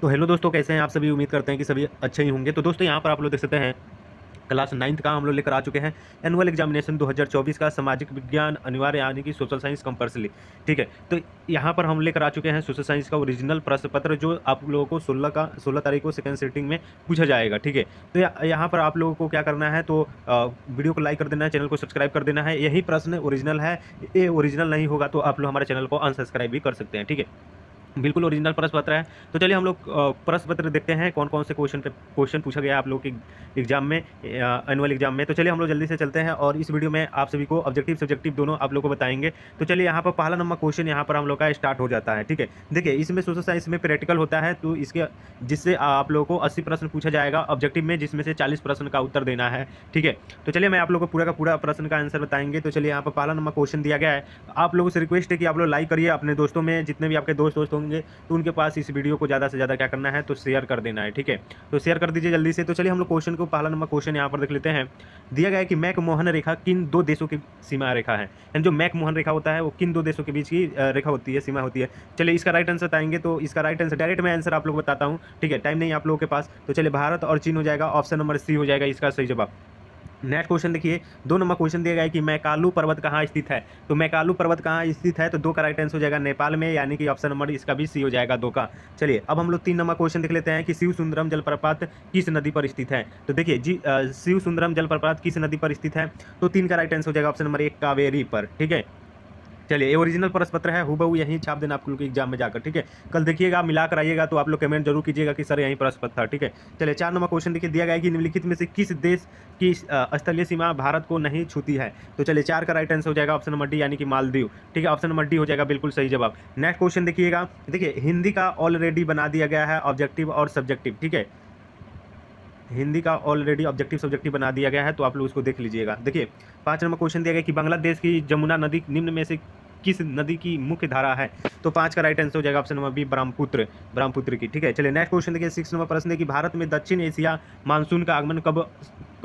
तो हेलो दोस्तों, कैसे हैं आप सभी। उम्मीद करते हैं कि सभी अच्छे ही होंगे। तो दोस्तों यहाँ पर आप लोग देख सकते हैं क्लास 9th का हम लोग लेकर आ चुके हैं एनुअल एग्जामिनेशन 2024 का सामाजिक विज्ञान अनिवार्य यानी कि सोशल साइंस कंपल्सरी। ठीक है, तो यहाँ पर हम लेकर आ चुके हैं सोशल साइंस का ओरिजिनल प्रश्न पत्र जो आप लोगों को 16 तारीख को सेकंड सिटिंग में पूछा जाएगा। ठीक है, तो यहाँ पर आप लोगों को क्या करना है, तो वीडियो को लाइक कर देना है, चैनल को सब्सक्राइब कर देना है। यही प्रश्न ओरिजिनल है, ये ओरिजिनल नहीं होगा तो आप लोग हमारे चैनल को अनसब्सक्राइब भी कर सकते हैं। ठीक है, बिल्कुल ओरिजिनल प्रश्न पत्र है। तो चलिए हम लोग प्रश्न पत्र देखते हैं कौन कौन से क्वेश्चन पूछा गया है आप लोग के एग्जाम में, एनुअल एग्जाम में। तो चलिए हम लोग जल्दी से चलते हैं और इस वीडियो में आप सभी को ऑब्जेक्टिव सब्जेक्टिव दोनों आप लोग को बताएंगे। तो चलिए यहाँ पर पहला नंबर क्वेश्चन यहाँ पर हम लोग का स्टार्ट हो जाता है। ठीक है, देखिए इसमें सोशल साइंस में प्रैक्टिकल होता है, तो इसके जिससे आप लोगों को 80 प्रश्न पूछा जाएगा ऑब्जेक्टिव में, जिसमें से 40 प्रश्न का उत्तर देना है। ठीक है, तो चलिए मैं आप लोग को पूरा का पूरा प्रश्न का आंसर बताएंगे। तो चलिए यहाँ पर पहला नंबर क्वेश्चन दिया गया है। आप लोगों से रिक्वेस्ट है कि आप लोग लाइक करिए, अपने दोस्तों में जितने भी आपके दोस्त होंगे तो उनके पास इस वीडियो को ज़्यादा से ज़्यादा क्या करना है, तो शेयर कर देना है। ठीक है, तो शेयर कर दीजिए जल्दी से। तो चलिए हम लोग क्वेश्चन को पहला नंबर क्वेश्चन यहाँ पर देख लेते हैं। दिया गया है कि मैक-मोहन रेखा किन दो देशों की सीमा रेखा है, यानी जो मैक-मोहन रेखा होता है वो किन दो देशों के बीच की रेखा होती है, सीमा होती है। चलिए इसका राइट आंसर बताएंगे। तो इसका राइट आंसर डायरेक्ट मैं आंसर आप लोग को बताता हूँ। ठीक है, टाइम नहीं आप लोगों के पास। तो चलिए भारत और चीन हो जाएगा, ऑप्शन नंबर सी हो जाएगा इसका सही जवाब। नेक्स्ट क्वेश्चन देखिए, 2 नंबर क्वेश्चन दिया गया है कि मैकालू पर्वत कहाँ स्थित है। तो मैकालू पर्वत कहाँ स्थित है, तो 2 का राइट आंसर हो जाएगा नेपाल में, यानी कि ऑप्शन नंबर इसका भी सी हो जाएगा 2 का। चलिए अब हम लोग 3 नंबर क्वेश्चन देख लेते हैं कि शिव सुंदरम जलप्रपात किस नदी पर स्थित है। तो देखिए जी, शिव सुंदरम जलप्रपात किस नदी पर स्थित है, तो 3 का राइट आंसर हो जाएगा ऑप्शन नंबर 1 कावेरी पर। ठीक है, चलिए ये ओरिजिनल प्रश्न पत्र है, हुबहू यहीं छाप देना आप लोग के एग्जाम में जाकर। ठीक है, कल देखिएगा मिला कर आइएगा तो आप लोग कमेंट जरूर कीजिएगा कि सर यहीं प्रश्न पत्र था। ठीक है, चलिए 4 नंबर क्वेश्चन देखिए, दिया गया है कि निम्नलिखित में से किस देश की स्थलीय सीमा भारत को नहीं छूती है। तो चलिए 4 का राइट आंसर हो जाएगा ऑप्शन नंबर डी, यानी कि मालदीव। ठीक है, ऑप्शन नंबर डी हो जाएगा बिल्कुल सही जवाब। नेक्स्ट क्वेश्चन देखिएगा, देखिए हिंदी का ऑलरेडी बना दिया गया है ऑब्जेक्टिव और सब्जेक्टिव। ठीक है, हिंदी का ऑलरेडी ऑब्जेक्टिव सब्जेक्टिव बना दिया गया है, तो आप लोग उसको देख लीजिएगा। देखिए 5 नंबर क्वेश्चन दिया गया कि बांग्लादेश की जमुना नदी निम्न में से किस नदी की मुख्य धारा है। तो 5 का राइट आंसर हो जाएगा ऑप्शन नंबर बी, ब्रह्मपुत्र की। ठीक है, चलिए नेक्स्ट क्वेश्चन देखिए, 6 नंबर प्रश्न है कि भारत में दक्षिण एशिया मानसून का आगमन कब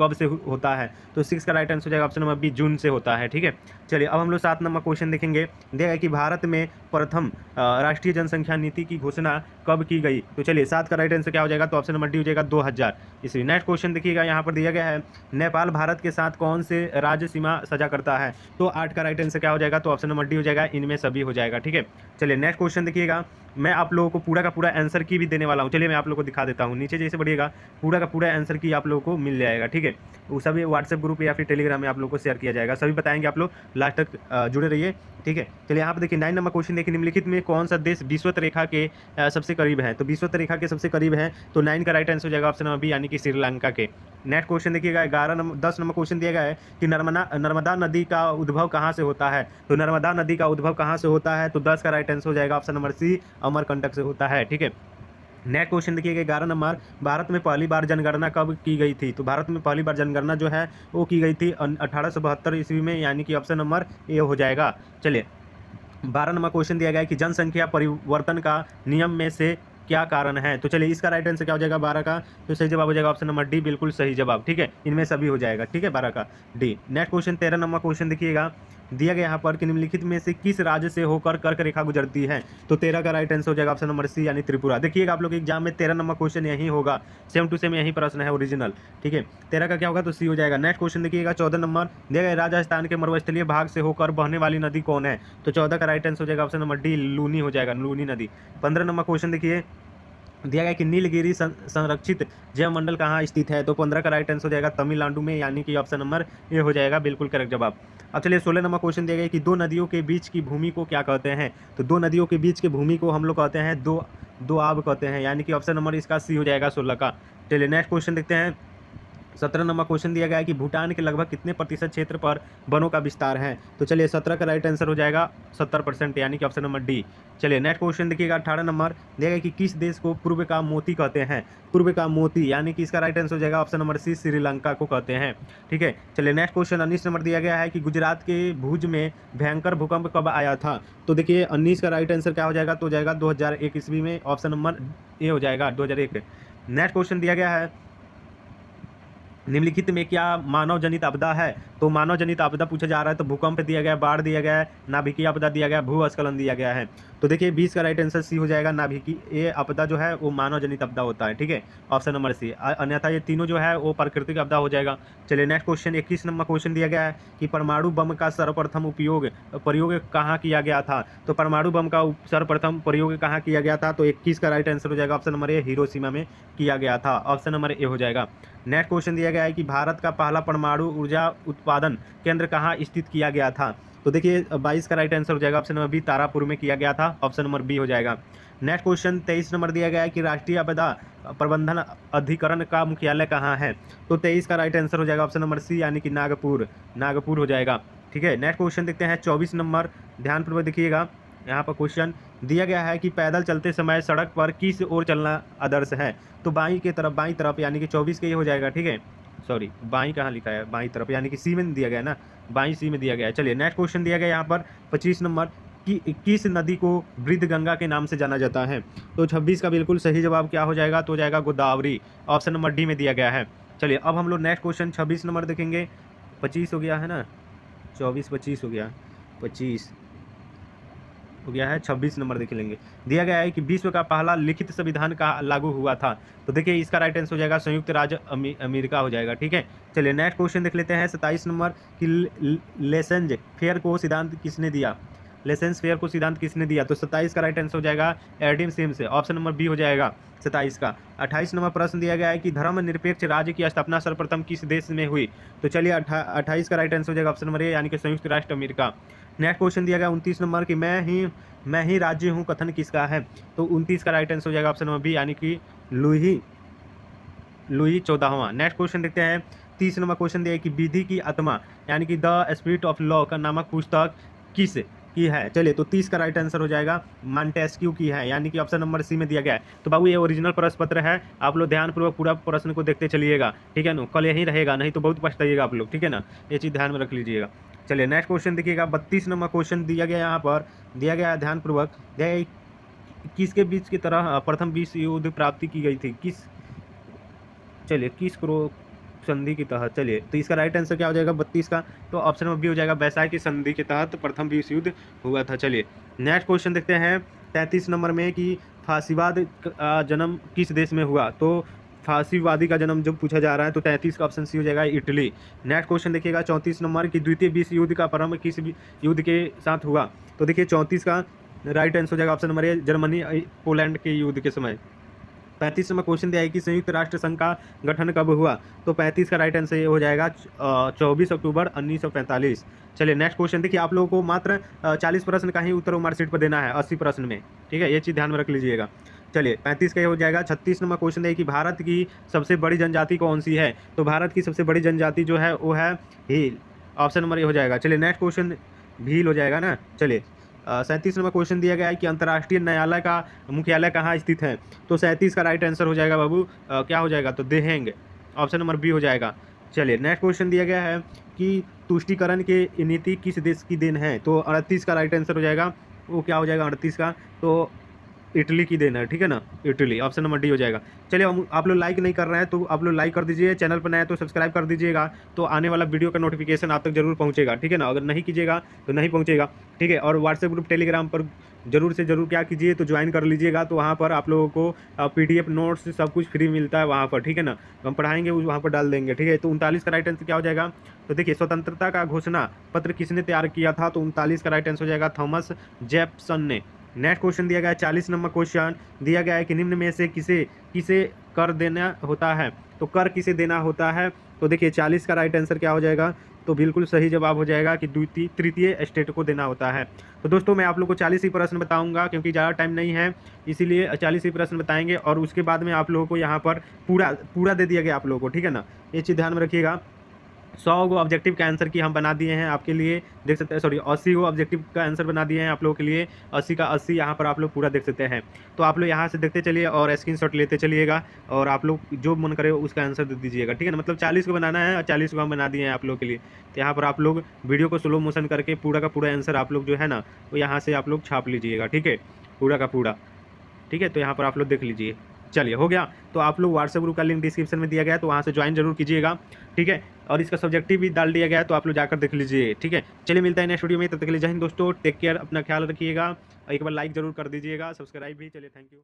कब से होता है। तो 6 का राइट आंसर हो जाएगा ऑप्शन नंबर बी, जून से होता है। ठीक है, चलिए अब हम लोग 7 नंबर क्वेश्चन देखेंगे। दिया है कि भारत में प्रथम राष्ट्रीय जनसंख्या नीति की घोषणा कब की गई। तो चलिए 7 का राइट आंसर क्या हो जाएगा, तो ऑप्शन नंबर डी हो जाएगा 2000 ईस्वी। नेक्स्ट क्वेश्चन देखिएगा, यहाँ पर दिया गया है नेपाल भारत के साथ कौन से राज्य सीमा सजा करता है। तो 8 का राइट आंसर क्या हो जाएगा, तो ऑप्शन नंबर डी हो जाएगा, इनमें सभी हो जाएगा। ठीक है, चलिए नेक्स्ट क्वेश्चन देखिएगा, मैं आप लोगों को पूरा का पूरा आंसर की भी देने वाला हूँ। चलिए मैं आप लोगों को दिखा देता हूँ, नीचे जैसे बढ़िएगा पूरा का पूरा आंसर की आप लोगों को मिल जाएगा। ठीक है, वो सभी व्हाट्सएप ग्रुप या फिर टेलीग्राम में आप लोगों को शेयर किया जाएगा, सभी बताएंगे, आप लोग लास्ट तक जुड़े रहिए। ठीक है, चलिए यहाँ पर देखिए 9 नंबर क्वेश्चन देखिए, निम्नलिखित में कौन सा देश विषुवत रेखा के सबसे करीब है। तो विषुवत रेखा के सबसे करीब है, तो 9 का राइट आंसर हो जाएगा ऑप्शन नंबर बी, यानी कि श्रीलंका के। नेक्स्ट क्वेश्चन देखिएगा 10 नंबर क्वेश्चन दिया गया है कि नर्मदा नदी का उद्भव कहाँ से होता है। तो नर्मदा नदी का उद्भव कहाँ से होता है, तो 10 का राइट आंसर हो जाएगा ऑप्शन नंबर सी, अमरकंटक से होता है। ठीक है, नेक्स्ट क्वेश्चन देखिएगा 11 नंबर, भारत में पहली बार जनगणना कब की गई थी। तो भारत में पहली बार जनगणना जो है वो की गई थी 1872 ईस्वी में, यानी कि ऑप्शन नंबर ए हो जाएगा। चलिए 12 नंबर क्वेश्चन दिया गया है कि जनसंख्या परिवर्तन का नियम में से क्या कारण है। तो चलिए इसका राइट आंसर क्या हो जाएगा 12 का, तो सही जवाब हो जाएगा ऑप्शन नंबर डी, बिल्कुल सही जवाब। ठीक है, इनमें सभी हो जाएगा। ठीक है, 12 का D. Next question 13 number question देखिएगा, दिया गया यहाँ पर कि निम्नलिखित में से किस राज्य से होकर कर्क रेखा गुजरती है। तो 13 का राइट आंसर हो जाएगा ऑप्शन नंबर सी, यानी त्रिपुरा। देखिएगा आप लोग एग्जाम में 13 नंबर क्वेश्चन यही होगा, सेम टू सेम यही प्रश्न है ओरिजिनल। ठीक है, 13 का क्या होगा, तो सी हो जाएगा। नेक्स्ट क्वेश्चन देखिएगा 14 नंबर, दिया गया राजस्थान के मरुस्थलीय भाग से होकर बहने वाली नदी कौन है। तो 14 का राइट आंसर हो जाएगा ऑप्शन नंबर डी, लूनी हो जाएगा, लूनी नदी। 15 नंबर क्वेश्चन देखिए, दिया गया कि नीलगिरी संरक्षित जैव मंडल कहाँ स्थित है। तो 15 का राइट आंसर हो जाएगा तमिलनाडु में, यानी कि ऑप्शन नंबर ए हो जाएगा बिल्कुल करेक्ट जवाब। अब चलिए 16 नंबर क्वेश्चन दिया गया कि दो नदियों के बीच की भूमि को क्या कहते हैं। तो दो नदियों के बीच की भूमि को हम लोग कहते हैं दो आब कहते हैं, यानी कि ऑप्शन नंबर इसका सी हो जाएगा 16 का। चलिए नेक्स्ट क्वेश्चन देखते हैं, 17 नंबर क्वेश्चन दिया गया है कि भूटान के लगभग कितने प्रतिशत क्षेत्र पर वनों का विस्तार है। तो चलिए 17 का राइट आंसर हो जाएगा 70%, यानी कि ऑप्शन नंबर डी। चलिए नेक्स्ट क्वेश्चन देखिएगा 18 नंबर, दिया गया कि किस देश को पूर्व का मोती कहते हैं। पूर्व का मोती, यानी कि इसका राइट आंसर हो जाएगा ऑप्शन नंबर सी, श्रीलंका को कहते हैं। ठीक है, चलिए नेक्स्ट क्वेश्चन 19 नंबर दिया गया है कि गुजरात के भुज में भयंकर भूकंप कब आया था। तो देखिए 19 का राइट आंसर क्या हो जाएगा, तो हो जाएगा 2001 ईस्वी में, ऑप्शन नंबर ए हो जाएगा 2001। नेक्स्ट क्वेश्चन दिया गया है निम्नलिखित में क्या मानव जनित आपदा है? तो मानव जनित आपदा पूछा जा रहा है, तो भूकंप दिया गया है, बाढ़ दिया गया है, नाभिकीय आपदा दिया गया है, भूस्खलन दिया गया है। तो देखिए 20 का राइट आंसर सी हो जाएगा। नाभिकीय आपदा जो है वो मानव जनित आपदा होता है, ठीक है, ऑप्शन नंबर सी। अन्यथा ये तीनों जो है वो प्राकृतिक आपदा हो जाएगा। चलिए नेक्स्ट क्वेश्चन, 21 नंबर क्वेश्चन दिया गया है कि परमाणु बम का सर्वप्रथम प्रयोग कहाँ किया गया था? तो परमाणु बम का सर्वप्रथम प्रयोग कहाँ किया गया था? तो 21 का राइट आंसर हो जाएगा ऑप्शन नंबर ए, हिरोशिमा में किया गया था। ऑप्शन नंबर ए हो जाएगा। नेक्स्ट क्वेश्चन दिया गया है कि भारत का पहला परमाणु ऊर्जा उत्पादन केंद्र कहाँ स्थित किया गया था? तो देखिए 22 का राइट आंसर हो जाएगा ऑप्शन नंबर बी, तारापुर में किया गया था। ऑप्शन नंबर बी हो जाएगा। नेक्स्ट क्वेश्चन 23 नंबर दिया गया है कि राष्ट्रीय आपदा प्रबंधन अधिकरण का मुख्यालय कहाँ है? तो 23 का राइट आंसर हो जाएगा ऑप्शन नंबर सी, यानी कि नागपुर हो जाएगा। ठीक है, नेक्स्ट क्वेश्चन देखते हैं 24 नंबर, ध्यानपूर्वक देखिएगा। यहाँ पर क्वेश्चन दिया गया है कि पैदल चलते समय सड़क पर किस ओर चलना आदर्श है? तो बाई तरफ, यानी कि 24 के ये हो जाएगा। ठीक है, सॉरी बाई कहाँ लिखा है, बाई तरफ यानी कि सी में दिया गया ना, बाई सी में दिया गया है। चलिए नेक्स्ट क्वेश्चन दिया गया यहाँ पर 25 नंबर कि किस नदी को वृद्ध गंगा के नाम से जाना जाता है? तो 26 का बिल्कुल सही जवाब क्या हो जाएगा? तो हो जाएगा गोदावरी। ऑप्शन नंबर डी में दिया गया है। चलिए अब हम लोग नेक्स्ट क्वेश्चन 26 नंबर देखेंगे। 25 हो गया है ना, 25 हो गया, 25 हो गया है, 26 नंबर देख लेंगे। दिया गया है कि विश्व का पहला लिखित संविधान का लागू हुआ था? तो देखिए इसका राइट आंसर हो जाएगा संयुक्त राज्य अमेरिका हो जाएगा। ठीक है, चलिए नेक्स्ट क्वेश्चन देख लेते हैं 27 नंबर कि लेसेंज फेयर को सिद्धांत किसने दिया? लेसेंस फेयर को सिद्धांत किसने दिया? तो 27 का राइट आंसर हो जाएगा Adam Smith, option number B हो जाएगा 27 का। 28 नंबर प्रश्न दिया गया है कि धर्मनिरपेक्ष राज्य की स्थापना सर्वप्रथम किस देश में हुई? तो चलिए 28 का राइट आंसर हो जाएगा ऑप्शन नंबर ए, यानी कि संयुक्त राष्ट्र अमेरिका। नेक्स्ट क्वेश्चन दिया गया 29 नंबर कि मैं ही राज्य हूँ कथन किसका है? तो 29 का राइट आंसर हो जाएगा ऑप्शन नंबर बी, यानी कि लुई 14वां। नेक्स्ट क्वेश्चन देखते हैं 30 नंबर क्वेश्चन दिया है कि विधि की आत्मा यानी कि द स्पिरिट ऑफ लॉ का नामक पुस्तक किस की है? चलिए तो 30 का राइट आंसर हो जाएगा मॉन्टेस्क्यू की है, यानी कि ऑप्शन नंबर सी में दिया गया है। तो बाबू ये ओरिजिनल प्रश्न पत्र है, आप लोग ध्यानपूर्वक पूरा प्रश्न को देखते चलिएगा। ठीक है ना, कल यहीं रहेगा, नहीं तो बहुत पछताइएगा आप लोग। ठीक है ना, ये चीज़ ध्यान में रख लीजिएगा। चलिए नेक्स्ट क्वेश्चन देखिएगा 32 नंबर क्वेश्चन दिया गया, यहाँ पर दिया गया है ध्यानपूर्वक, किसके बीच की तरह प्रथम विश्व युद्ध प्राप्ति की गई थी? चलिए किस क्रो संधि के तहत? चलिए तो इसका राइट आंसर क्या हो जाएगा 32 का? तो ऑप्शन नंबर बी हो जाएगा, वैसाई की संधि के तहत प्रथम विश्व युद्ध हुआ था। चलिए नेक्स्ट क्वेश्चन देखते हैं 33 नंबर में कि फांसीवाद का जन्म किस देश में हुआ? तो फांसीवादी का जन्म जब पूछा जा रहा है तो 33 का ऑप्शन सी हो जाएगा, इटली। नेक्स्ट क्वेश्चन देखिएगा 34 नंबर की द्वितीय विश्व युद्ध का प्रारंभ किस युद्ध के साथ हुआ? तो देखिए 34 का राइट आंसर हो जाएगा option number A, Germany Poland के युद्ध के समय। 35 नंबर क्वेश्चन दिया है कि संयुक्त राष्ट्र संघ का गठन कब हुआ? तो 35 का राइट आंसर ये हो जाएगा 24 अक्टूबर 1945। चलिए नेक्स्ट क्वेश्चन देखिए, आप लोगों को मात्र 40 प्रश्न का ही उत्तर मार्कशीट पर देना है 80 प्रश्न में। ठीक है, ये चीज़ ध्यान में रख लीजिएगा। चलिए 35 का ये हो जाएगा। 36 नंबर क्वेश्चन है कि भारत की सबसे बड़ी जनजाति कौन सी है? तो भारत की सबसे बड़ी जनजाति जो है वो है भील, ऑप्शन नंबर ये हो जाएगा। चलिए नेक्स्ट क्वेश्चन भील हो जाएगा ना। चलिए 37 नंबर क्वेश्चन दिया गया है कि अंतर्राष्ट्रीय न्यायालय का मुख्यालय कहाँ स्थित है? तो 37 का राइट आंसर हो जाएगा बाबू क्या हो जाएगा? तो देहेंगे, ऑप्शन नंबर बी हो जाएगा। चलिए नेक्स्ट क्वेश्चन दिया गया है कि तुष्टीकरण के नीति किस देश की देन है? तो 38 का राइट आंसर हो जाएगा, वो क्या हो जाएगा 38 का? तो इटली की देन है। ठीक है ना, इटली, ऑप्शन नंबर डी हो जाएगा। चलिए आप लोग लाइक नहीं कर रहे हैं तो आप लोग लाइक कर दीजिए, चैनल पर नया है तो सब्सक्राइब कर दीजिएगा, तो आने वाला वीडियो का नोटिफिकेशन आप तक जरूर पहुंचेगा। ठीक है ना, अगर नहीं कीजिएगा तो नहीं पहुंचेगा। ठीक है, और व्हाट्सएप ग्रुप टेलीग्राम पर जरूर से जरूर क्या कीजिए तो ज्वाइन कर लीजिएगा, तो वहाँ पर आप लोगों को PDF नोट्स सब कुछ फ्री मिलता है वहाँ पर। ठीक है ना, हम पढ़ाएंगे वहाँ पर डाल देंगे। ठीक है, तो 39 का राइट आंसर क्या हो जाएगा? तो देखिए स्वतंत्रता का घोषणा पत्र किसने तैयार किया था? तो 39 का राइट आंसर हो जाएगा थॉमस जेफरसन ने। नेक्स्ट क्वेश्चन दिया गया है 40 नंबर क्वेश्चन दिया गया है कि निम्न में से किसे कर देना होता है? तो कर किसे देना होता है? तो देखिए 40 का राइट आंसर क्या हो जाएगा? तो बिल्कुल सही जवाब हो जाएगा कि तृतीय स्टेट को देना होता है। तो दोस्तों मैं आप लोग को 40 ही प्रश्न बताऊंगा क्योंकि ज़्यादा टाइम नहीं है, इसीलिए 40 ही प्रश्न बताएंगे और उसके बाद में आप लोगों को यहाँ पर पूरा दे दिया गया आप लोगों को। ठीक है ना, ये चीज़ ध्यान में रखिएगा। 100 गो ऑब्जेक्टिव का आंसर की हम बना दिए हैं आपके लिए, देख सकते हैं, सॉरी 80 गो ऑब्जेक्टिव का आंसर बना दिए हैं आप लोगों के लिए, 80 का 80 यहाँ पर आप लोग पूरा देख सकते हैं। तो आप लोग यहाँ से देखते चलिए और स्क्रीनशॉट लेते चलिएगा और आप लोग जो मन करे उसका आंसर दे दीजिएगा। ठीक है ना, मतलब 40 को बनाना है और 40 को हम बना दिए हैं आप लोग के लिए। तो यहाँ पर आप लोग वीडियो को स्लो मोशन करके पूरा का पूरा आंसर आप लोग जो है ना वो यहाँ से आप लोग छाप लीजिएगा। ठीक है, पूरा का पूरा। ठीक है, तो यहाँ पर आप लोग देख लीजिए। चलिए हो गया। तो आप लोग व्हाट्सएप ग्रुप का लिंक डिस्क्रिप्शन में दिया गया है, तो वहाँ से ज्वाइन जरूर कीजिएगा, ठीक है। और इसका सब्जेक्टिव भी डाल दिया गया है, तो आप लोग जाकर देख लीजिए, ठीक है। चलिए मिलता है नेक्स्ट वीडियो में, तब तक के लिए जय हिंद दोस्तों, टेक केयर, अपना ख्याल रखिएगा। एक बार लाइक जरूर कर दीजिएगा, सब्सक्राइब भी। चलिए थैंक यू।